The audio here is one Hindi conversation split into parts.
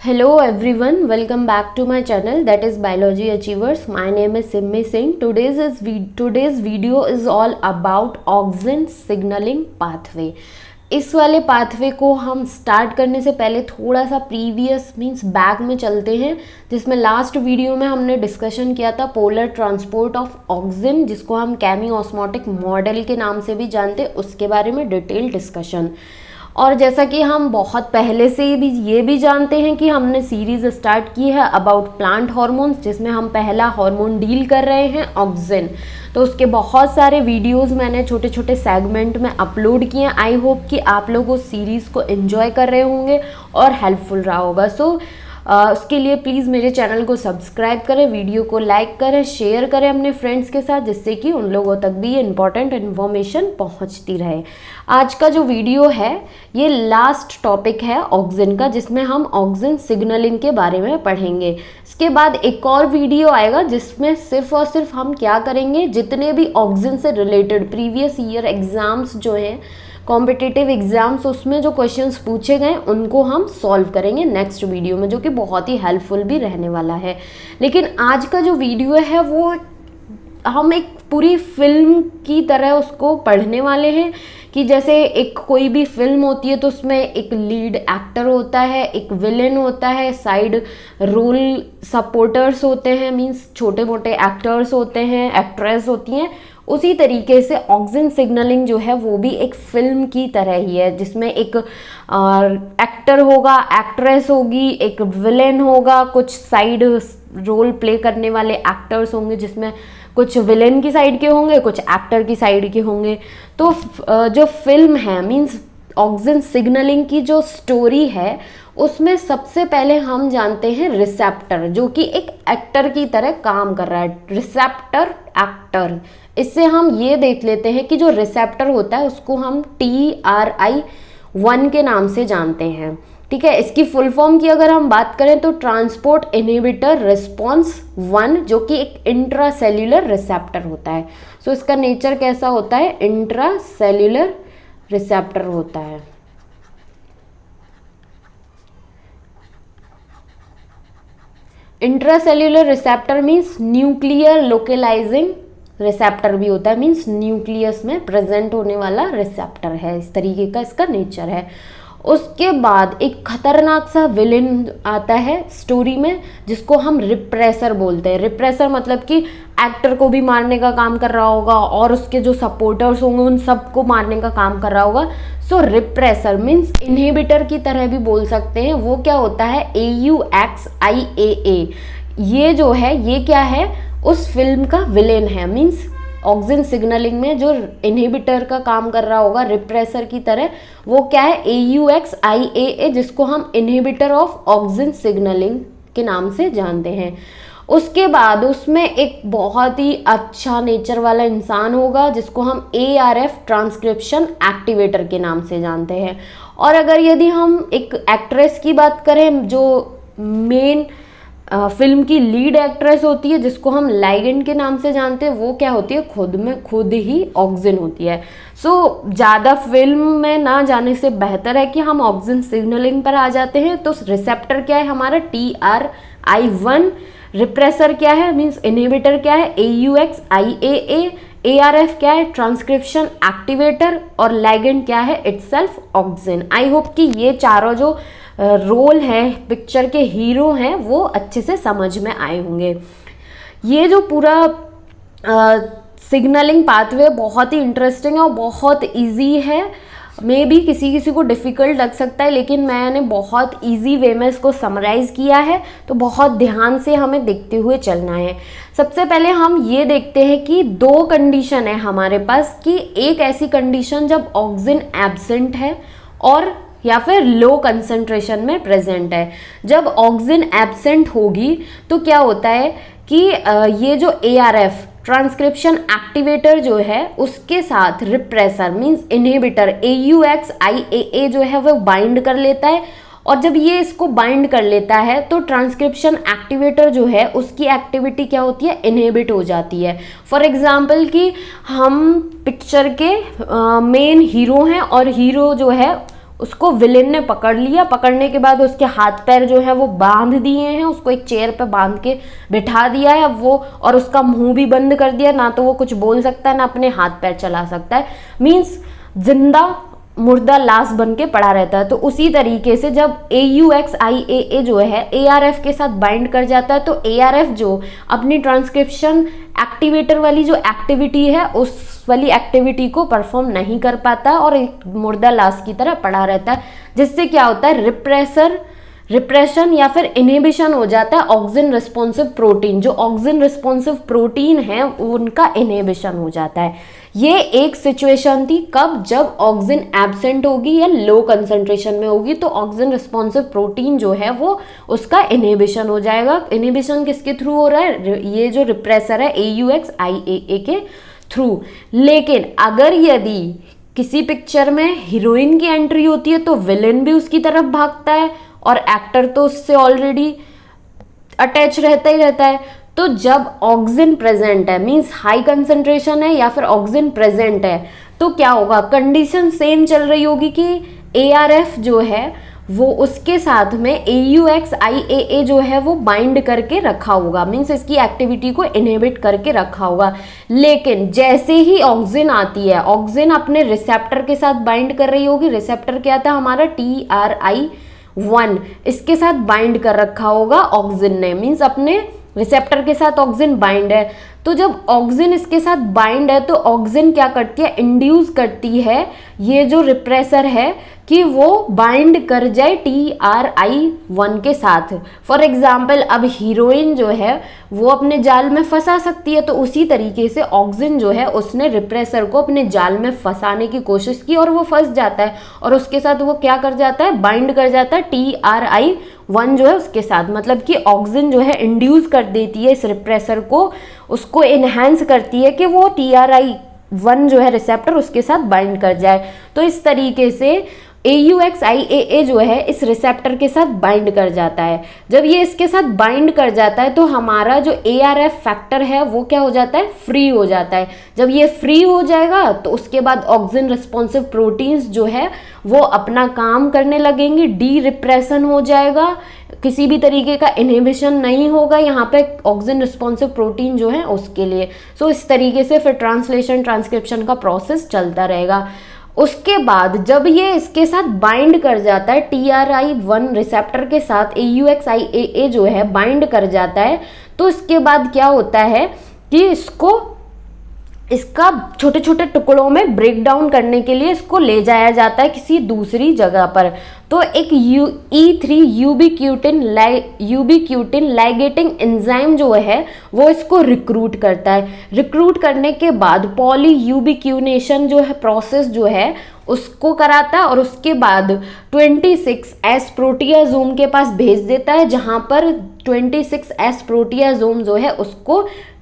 Hello everyone, welcome back to my channel, that is Biology Achievers. My name is Simmi Singh. Today's video is all about auxin signaling pathway. इस वाले पाथवे को हम स्टार्ट करने से पहले थोड़ा सा प्रीवियस मींस बैक में चलते हैं, जिसमें लास्ट वीडियो में हमने डिस्कशन किया था पोलर ट्रांसपोर्ट ऑफ ऑक्सिन, जिसको हम केमी ऑस्मोटिक मॉडल के नाम से भी जानते हैं, उसके बारे में डिटेल डिस्कशन. और जैसा कि हम बहुत पहले से भी ये भी जानते हैं कि हमने सीरीज़ स्टार्ट की है अबाउट प्लांट हार्मोन्स, जिसमें हम पहला हार्मोन डील कर रहे हैं ऑक्सिन. तो उसके बहुत सारे वीडियोस मैंने छोटे छोटे सेगमेंट में अपलोड किए हैं. आई होप कि आप लोग उस सीरीज़ को एंजॉय कर रहे होंगे और हेल्पफुल रहा होगा. सो उसके लिए प्लीज़ मेरे चैनल को सब्सक्राइब करें, वीडियो को लाइक करें, शेयर करें अपने फ्रेंड्स के साथ, जिससे कि उन लोगों तक भी ये इम्पॉर्टेंट इन्फॉर्मेशन पहुंचती रहे. आज का जो वीडियो है ये लास्ट टॉपिक है ऑक्सिन का, जिसमें हम ऑक्सिन सिग्नलिंग के बारे में पढ़ेंगे. इसके बाद एक और वीडियो आएगा जिसमें सिर्फ और सिर्फ हम क्या करेंगे, जितने भी ऑक्सिन से रिलेटेड प्रीवियस ईयर एग्ज़ाम्स जो हैं, कॉम्पिटिटिव एग्जाम्स, उसमें जो क्वेश्चंस पूछे गए उनको हम सॉल्व करेंगे नेक्स्ट वीडियो में, जो कि बहुत ही हेल्पफुल भी रहने वाला है. लेकिन आज का जो वीडियो है वो हम एक पूरी फिल्म की तरह उसको पढ़ने वाले हैं. कि जैसे एक कोई भी फिल्म होती है तो उसमें एक लीड एक्टर होता है, एक विलेन होता है, साइड रोल सपोर्टर्स होते हैं, मींस छोटे मोटे एक्टर्स होते हैं, एक्ट्रेस होती हैं. उसी तरीके से ऑक्सिन सिग्नलिंग जो है वो भी एक फिल्म की तरह ही है, जिसमें एक एक्टर होगा, एक्ट्रेस होगी, एक विलेन होगा, कुछ साइड रोल प्ले करने वाले एक्टर्स होंगे, जिसमें कुछ विलेन की साइड के होंगे, कुछ एक्टर की साइड के होंगे. तो जो फिल्म है मींस ऑक्सिन सिग्नलिंग की जो स्टोरी है, उसमें सबसे पहले हम जानते हैं रिसेप्टर, जो कि एक एक्टर की तरह काम कर रहा है. रिसेप्टर एक्टर, इससे हम ये देख लेते हैं कि जो रिसेप्टर होता है उसको हम TRI1 के नाम से जानते हैं. ठीक है, इसकी फुल फॉर्म की अगर हम बात करें तो ट्रांसपोर्ट इनहिबिटर रिस्पॉन्स 1, जो कि एक इंट्रासेल्यूलर रिसेप्टर होता है. सो इसका नेचर कैसा होता है, इंट्रासेल्यूलर रिसेप्टर होता है. Intracellular receptor means nuclear localizing receptor भी होता है, मीन्स न्यूक्लियस में प्रेजेंट होने वाला रिसेप्टर है. इस तरीके का इसका नेचर है. उसके बाद एक खतरनाक सा विलेन आता है स्टोरी में, जिसको हम रिप्रेसर बोलते हैं. रिप्रेसर मतलब कि एक्टर को भी मारने का काम कर रहा होगा और उसके जो सपोर्टर्स होंगे उन सबको मारने का काम कर रहा होगा. सो रिप्रेसर मीन्स इनहिबिटर की तरह भी बोल सकते हैं. वो क्या होता है, AUXIAA. ये जो है ये क्या है, उस फिल्म का विलेन है. मीन्स ऑक्सिन सिग्नलिंग में जो इनहिबिटर का काम कर रहा होगा रिप्रेसर की तरह, वो क्या है, AUXIAA, जिसको हम इनहिबिटर ऑफ ऑक्सिन सिग्नलिंग के नाम से जानते हैं. उसके बाद उसमें एक बहुत ही अच्छा नेचर वाला इंसान होगा, जिसको हम ARF ट्रांसक्रिप्शन एक्टिवेटर के नाम से जानते हैं. और अगर यदि हम एक एक्ट्रेस की बात करें, जो मेन फिल्म की लीड एक्ट्रेस होती है, जिसको हम लाइगेंड के नाम से जानते हैं, वो क्या होती है, खुद ही ऑक्सिन होती है. सो ज़्यादा फिल्म में ना जाने से बेहतर है कि हम ऑक्सिन सिग्नलिंग पर आ जाते हैं. तो रिसेप्टर क्या है हमारा, TRI1. रिप्रेसर क्या है, मीन्स इनहिबिटर क्या है, AUXIAA. ARF क्या है, ट्रांसक्रिप्शन एक्टिवेटर. और लाइगेंड क्या है, इटसेल्फ ऑक्सिन. आई होप कि ये चारों जो रोल है पिक्चर के हीरो हैं वो अच्छे से समझ में आए होंगे. ये जो पूरा सिग्नलिंग पाथवे बहुत ही इंटरेस्टिंग है और बहुत इजी है. मे बी किसी को डिफ़िकल्ट लग सकता है, लेकिन मैंने बहुत इजी वे में इसको समराइज़ किया है, तो बहुत ध्यान से हमें देखते हुए चलना है. सबसे पहले हम ये देखते हैं कि दो कंडीशन है हमारे पास, कि एक ऐसी कंडीशन जब ऑक्सिन एब्सेंट है और या फिर लो कंसंट्रेशन में प्रेजेंट है. जब ऑक्सिन एब्सेंट होगी तो क्या होता है कि ये जो ARF ट्रांसक्रिप्शन एक्टिवेटर जो है उसके साथ रिप्रेसर मींस इनहिबिटर AUXIAA जो है वो बाइंड कर लेता है. और जब ये इसको बाइंड कर लेता है तो ट्रांसक्रिप्शन एक्टिवेटर जो है उसकी एक्टिविटी क्या होती है, इनहिबिट हो जाती है. फॉर एग्जांपल कि हम पिक्चर के मेन हीरो हैं और हीरो जो है उसको विलेन ने पकड़ लिया, पकड़ने के बाद उसके हाथ पैर जो है वो बांध दिए हैं, उसको एक चेयर पे बांध के बिठा दिया है अब वो, और उसका मुंह भी बंद कर दिया, ना तो वो कुछ बोल सकता है ना अपने हाथ पैर चला सकता है, मीन्स जिंदा मुर्दा लाश बन के पड़ा रहता है। तो उसी तरीके से जब AUXIAA जो है ARF के साथ बाइंड कर जाता है, तो ARF जो अपनी ट्रांसक्रिप्शन एक्टिवेटर वाली जो एक्टिविटी है उस वाली एक्टिविटी को परफॉर्म नहीं कर पाता और एक मुर्दा लाश की तरह पड़ा रहता है, जिससे क्या होता है रिप्रेशन या फिर इनहिबिशन हो जाता है ऑक्सिन रिस्पॉन्सिव प्रोटीन, जो ऑक्सिन रिस्पॉन्सिव प्रोटीन है उनका इनहिबिशन हो जाता है। ये एक सिचुएशन थी कब, जब ऑक्सिन एब्सेंट होगी या लो कंसंट्रेशन में होगी, तो ऑक्सिन रिस्पॉन्सिव प्रोटीन जो है वो उसका इनहिबिशन हो जाएगा। इनहिबिशन किसके थ्रू हो रहा है, ये जो रिप्रेसर है AUXIAA के थ्रू। लेकिन अगर यदि किसी पिक्चर में हीरोइन की एंट्री होती है तो विलेन भी उसकी तरफ भागता है और एक्टर तो उससे ऑलरेडी अटैच रहता ही रहता है। तो जब ऑक्सिन प्रेजेंट है, मींस हाई कंसंट्रेशन है या फिर ऑक्सिन प्रेजेंट है, तो क्या होगा, कंडीशन सेम चल रही होगी कि ARF जो है वो उसके साथ में AUXIAA जो है वो बाइंड करके रखा होगा, मीन्स इसकी एक्टिविटी को इनहिबिट करके रखा होगा। लेकिन जैसे ही ऑक्सिन आती है, ऑक्सिन अपने रिसेप्टर के साथ बाइंड कर रही होगी। रिसेप्टर क्या था हमारा, TRI1, इसके साथ बाइंड कर रखा होगा ऑक्सिन ने, मीन्स अपने रिसेप्टर के साथ ऑक्सिन बाइंड है। तो जब ऑक्सिन इसके साथ बाइंड है तो ऑक्सिन क्या करती है, इंड्यूस करती है ये जो रिप्रेसर है कि वो बाइंड कर जाए TRI1 के साथ। फॉर एग्जाम्पल अब हीरोइन जो है वो अपने जाल में फंसा सकती है, तो उसी तरीके से ऑक्सिन जो है उसने रिप्रेसर को अपने जाल में फंसाने की कोशिश की और वो फंस जाता है, और उसके साथ वो क्या कर जाता है, बाइंड कर जाता है TRI1 जो है उसके साथ। मतलब कि ऑक्सिन जो है इंड्यूस कर देती है इस रिप्रेसर को, उसको एनहांस करती है कि वो TRI1 जो है रिसेप्टर उसके साथ बाइंड कर जाए। तो इस तरीके से AUXIAA जो है इस रिसेप्टर के साथ बाइंड कर जाता है। जब ये इसके साथ बाइंड कर जाता है तो हमारा जो ARF फैक्टर है वो क्या हो जाता है, फ्री हो जाता है। जब ये फ्री हो जाएगा तो उसके बाद ऑक्सिन रिस्पॉन्सिव प्रोटीन्स जो है वो अपना काम करने लगेंगे, डी रिप्रेशन हो जाएगा, किसी भी तरीके का इनहिबिशन नहीं होगा यहाँ पे ऑक्सिन रिस्पॉन्सिव प्रोटीन जो है उसके लिए। सो इस तरीके से फिर ट्रांसलेशन ट्रांसक्रिप्शन का प्रोसेस चलता रहेगा। उसके बाद जब ये इसके साथ बाइंड कर जाता है TRI1 रिसेप्टर के साथ AUXIAA जो है बाइंड कर जाता है, तो इसके बाद क्या होता है कि इसका छोटे छोटे टुकड़ों में ब्रेक डाउन करने के लिए इसको ले जाया जाता है किसी दूसरी जगह पर। तो एक E3 यूबिक्यूटिन लाइगेटिंग एंजाइम जो है वो इसको रिक्रूट करता है। रिक्रूट करने के बाद पॉली यूबिक्यूनेशन जो है प्रोसेस जो है उसको कराता है और उसके बाद 26S प्रोटियाजोम के पास भेज देता है, जहां पर 26S प्रोटियाजोम जो है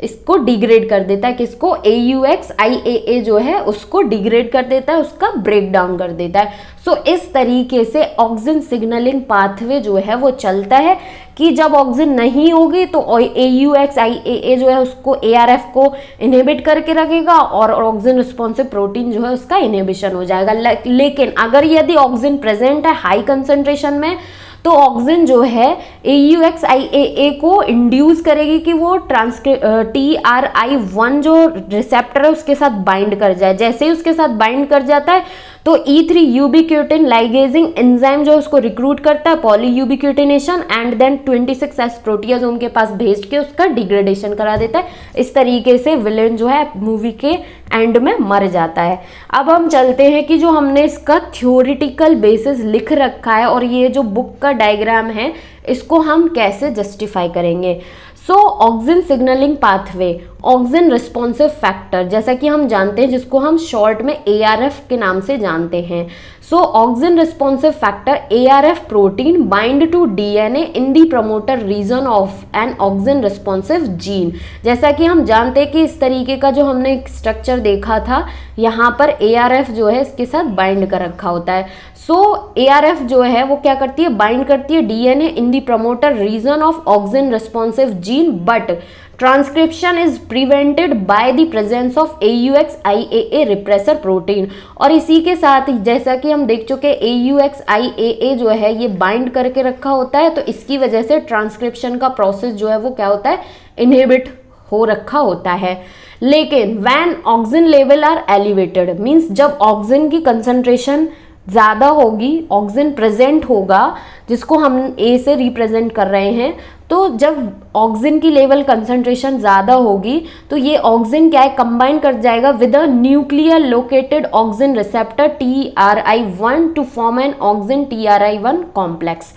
इसको डिग्रेड कर देता है। किसको, AUXIAA जो है उसको डिग्रेड कर देता है, उसका ब्रेक डाउन कर देता है। सो इस तरीके से ऑक्सिन सिग्नलिंग पाथवे जो है वो चलता है कि जब ऑक्सिन नहीं होगी तो AUXIAA जो है उसको ARF को इनहिबिट करके रखेगा और ऑक्सिन रिस्पॉन्सिव प्रोटीन जो है उसका इनहिबिशन हो जाएगा। लेकिन अगर यदि ऑक्सिन प्रेजेंट है हाई कंसंट्रेशन में तो ऑक्सिन जो है AUXIAA को इंड्यूस करेगी कि वो TRI1 जो रिसेप्टर है उसके साथ बाइंड कर जाए। जैसे ही उसके साथ बाइंड कर जाता है तो E3 यूबिक्यूटिन लाइगेजिंग एंजाइम जो उसको रिक्रूट करता है पॉली यूबिक्यूटिनेशन एंड देन 26S प्रोटियाजोम के पास भेज के उसका डिग्रेडेशन करा देता है। इस तरीके से विलेन जो है मूवी के एंड में मर जाता है। अब हम चलते हैं कि जो हमने इसका थ्योरेटिकल बेसिस लिख रखा है और ये जो बुक का डायग्राम है इसको हम कैसे जस्टिफाई करेंगे। So auxin signaling pathway, auxin responsive factor जैसा कि हम जानते हैं, जिसको हम शॉर्ट में ARF के नाम से जानते हैं। So auxin responsive factor ARF protein bind to DNA in the promoter region of an auxin responsive gene. जैसा कि हम जानते हैं कि इस तरीके का जो हमने स्ट्रक्चर देखा था, यहाँ पर ARF जो है इसके साथ बाइंड कर रखा होता है। सो ARF जो है वो क्या करती है, बाइंड करती है DNA in the promoter region of auxin responsive gene, but transcription is prevented by the presence of AUXIAA repressor protein. और इसी के साथ जैसा कि हम देख चुके AUXIAA जो है ये बाइंड करके रखा होता है, तो इसकी वजह से ट्रांसक्रिप्शन का प्रोसेस जो है वो क्या होता है, इनहिबिट हो रखा होता है। लेकिन when auxin level are elevated, means जब ऑक्सिन की कंसंट्रेशन ज़्यादा होगी, ऑक्सिन प्रेजेंट होगा, जिसको हम A से रिप्रेजेंट कर रहे हैं, तो जब ऑक्सिन की लेवल कंसंट्रेशन ज़्यादा होगी तो ये ऑक्सिन क्या है, कंबाइन कर जाएगा with a nuclear located auxin receptor TRI1 to form an auxin TRI1 complex.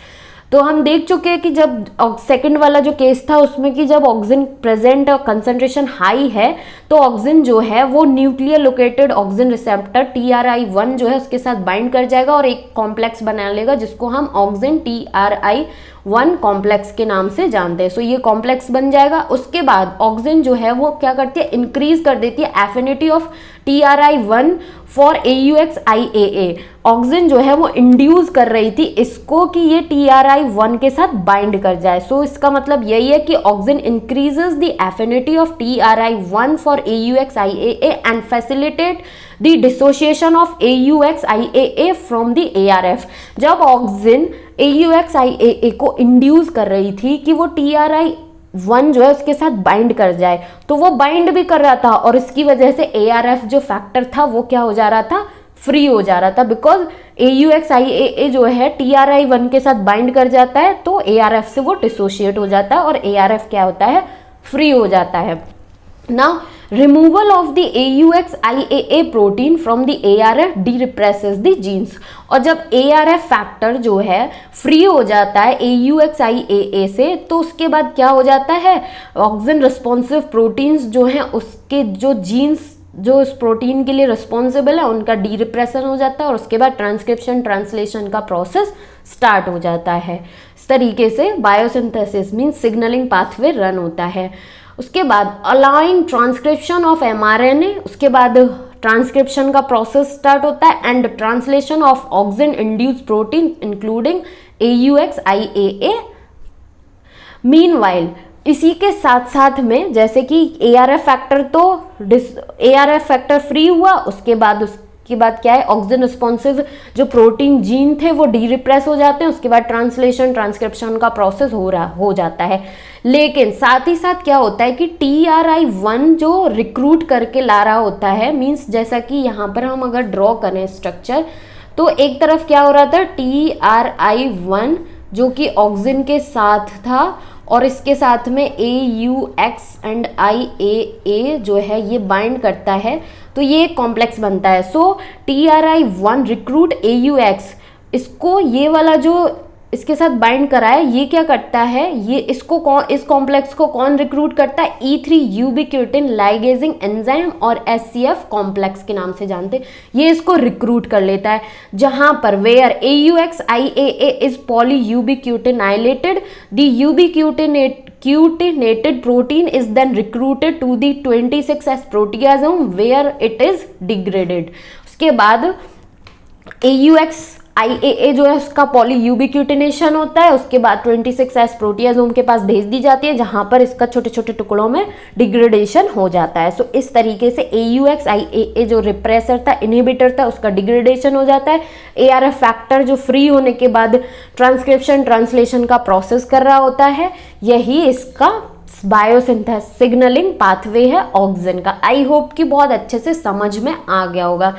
तो हम देख चुके हैं कि जब सेकंड वाला जो केस था उसमें कि जब ऑक्सिन प्रेजेंट और कंसंट्रेशन हाई है तो ऑक्सिन जो है वो nuclear located auxin receptor TRI1 जो है उसके साथ बाइंड कर जाएगा और एक कॉम्प्लेक्स बना लेगा जिसको हम ऑक्सिन TRI1 कॉम्प्लेक्स के नाम से जानते हैं। सो ये कॉम्प्लेक्स बन जाएगा। उसके बाद ऑक्सिन जो है वो क्या करती है, इंक्रीज कर देती है affinity of TRI1 for AUXIAA। Auxin जो है वो इंड्यूस कर रही थी इसको कि ये TRI1 के साथ बाइंड कर जाए। सो इसका मतलब यही है कि auxin increases the affinity of TRI1 for AUXIAA and facilitate the dissociation of AUXIAA from the ARF। जब ऑक्सिन AUXIAA को इंड्यूस कर रही थी कि वो TRI1 जो है उसके साथ बाइंड कर जाए, तो वो बाइंड भी कर रहा था और इसकी वजह से ARF जो फैक्टर था वो क्या हो जा रहा था, फ्री हो जा रहा था। बिकॉज AUXIAA जो है TRI1 के साथ बाइंड कर जाता है तो ARF से वो डिसोशिएट हो जाता है और ARF क्या होता है, फ्री हो जाता है। Now, removal of the AUXIAA protein from the ARF derepresses the genes। और जब ARF फैक्टर जो है फ्री हो जाता है AUXIAA से तो उसके बाद क्या हो जाता है, ऑक्सिन रिस्पॉन्सिव प्रोटीन्स जो हैं उसके जो जीन्स जो इस प्रोटीन के लिए रिस्पॉन्सिबल है उनका डीरिप्रेशन हो जाता है और उसके बाद ट्रांसक्रिप्शन ट्रांसलेशन का प्रोसेस स्टार्ट हो जाता है। इस तरीके से biosynthesis means signalling pathway run होता है। उसके बाद अलाउइंग ट्रांसक्रिप्शन ऑफ mRNA, उसके बाद ट्रांसक्रिप्शन का प्रोसेस स्टार्ट होता है and translation of auxin induced protein including AUXIAA। Meanwhile इसी के साथ साथ में जैसे कि ARF फैक्टर फ्री हुआ, उसके बाद क्या है, ऑक्सिन रिस्पॉन्सिव जो प्रोटीन जीन थे वो डीरिप्रेस हो जाते हैं, उसके बाद ट्रांसक्रिप्शन का प्रोसेस हो जाता है। लेकिन साथ ही साथ क्या होता है कि TRI1 जो रिक्रूट करके ला रहा होता है, मीन्स जैसा कि यहाँ पर हम अगर ड्रॉ करें स्ट्रक्चर, तो एक तरफ क्या हो रहा था, TRI1 जो कि ऑक्सिन के साथ था और इसके साथ में AUX एंड IAA जो है ये बाइंड करता है, तो ये एक कॉम्प्लेक्स बनता है। सो TRI1 रिक्रूट AUX, इसको ये वाला जो इसके साथ बाइंड करा है ये क्या करता है, ये इस कॉम्प्लेक्स को कौन रिक्रूट करता है, E3 यूबिक्यूटिन लाइगेजिंग एंजाइम और SCF कॉम्प्लेक्स के नाम से जानते हैं, ये इसको रिक्रूट कर लेता है। जहां पर where AUXIAA is polyubiquitinated, the ubiquitinated protein is then recruited to the 26S proteasome where it is degraded। उसके बाद AUXIAA जो है उसका पॉलीयूबिक्यूटिनेशन होता है, उसके बाद 26S प्रोटियाजोम के पास भेज दी जाती है जहां पर इसका छोटे छोटे टुकड़ों में डिग्रेडेशन हो जाता है। सो इस तरीके से AUXIAA जो रिप्रेसर था, इनहिबिटर था, उसका डिग्रेडेशन हो जाता है। ARF फैक्टर जो फ्री होने के बाद ट्रांसक्रिप्शन ट्रांसलेशन का प्रोसेस कर रहा होता है, यही इसका बायोसिंथेसिस सिग्नलिंग पाथवे है ऑक्सिन का। आई होप कि बहुत अच्छे से समझ में आ गया होगा।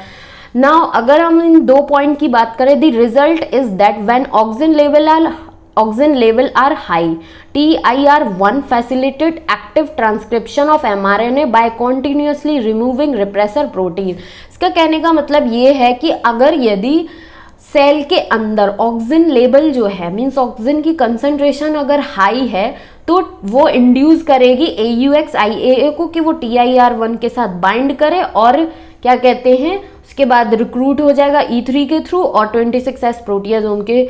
नाउ अगर हम इन दो पॉइंट की बात करें, the result is that when auxin level are high, TIR1 facilitate active transcription of mRNA by continuously removing repressor protein। इसका कहने का मतलब ये है कि अगर यदि सेल के अंदर ऑक्सिन लेवल जो है, मीन्स ऑक्सिन की कंसंट्रेशन अगर हाई है, तो वो इंड्यूस करेगी AUXIAA को कि वो TIR1 के साथ बाइंड करे और क्या कहते हैं, उसके बाद रिक्रूट हो जाएगा E3 के थ्रू और 26S प्रोटियाजोम के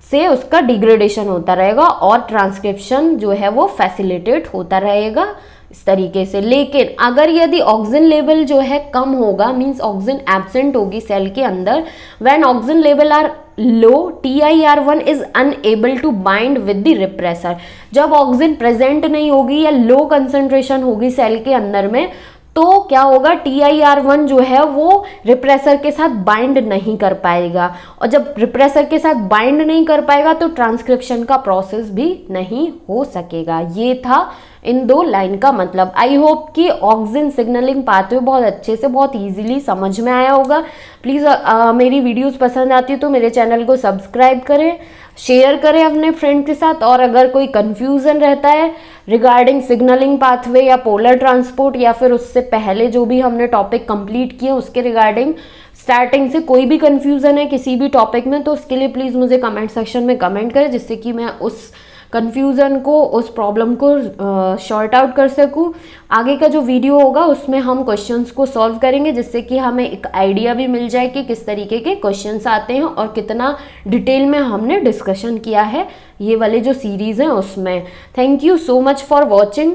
से उसका डिग्रेडेशन होता रहेगा और ट्रांसक्रिप्शन जो है वो फैसिलिटेट होता रहेगा इस तरीके से। लेकिन अगर यदि ऑक्सीजन लेवल जो है कम होगा, मीन्स ऑक्सीजन एब्सेंट होगी सेल के अंदर, when oxygen level are low, TIR1 is unable to bind with the repressor. जब ऑक्सीजन प्रेजेंट नहीं होगी या लो कंसंट्रेशन होगी सेल के अंदर में, तो क्या होगा, TIR1 जो है वो रिप्रेसर के साथ बाइंड नहीं कर पाएगा, और जब रिप्रेसर के साथ बाइंड नहीं कर पाएगा तो ट्रांसक्रिप्शन का प्रोसेस भी नहीं हो सकेगा। ये था इन दो लाइन का मतलब। आई होप कि ऑक्सीजन सिग्नलिंग पाथवे बहुत अच्छे से, बहुत इजीली समझ में आया होगा। प्लीज़ मेरी वीडियोस पसंद आती है तो मेरे चैनल को सब्सक्राइब करें, शेयर करें अपने फ्रेंड के साथ। और अगर कोई कन्फ्यूज़न रहता है रिगार्डिंग सिग्नलिंग पाथवे या पोलर ट्रांसपोर्ट, या फिर उससे पहले जो भी हमने टॉपिक कंप्लीट किए उसके रिगार्डिंग स्टार्टिंग से कोई भी कन्फ्यूज़न है किसी भी टॉपिक में, तो उसके लिए प्लीज़ मुझे कमेंट सेक्शन में कमेंट करें, जिससे कि मैं उस कन्फ्यूज़न को, उस प्रॉब्लम को शॉर्ट आउट कर सकूं। आगे का जो वीडियो होगा उसमें हम क्वेश्चंस को सॉल्व करेंगे, जिससे कि हमें एक आइडिया भी मिल जाए कि किस तरीके के क्वेश्चंस आते हैं और कितना डिटेल में हमने डिस्कशन किया है ये वाले जो सीरीज़ हैं उसमें। Thank you so much for watching.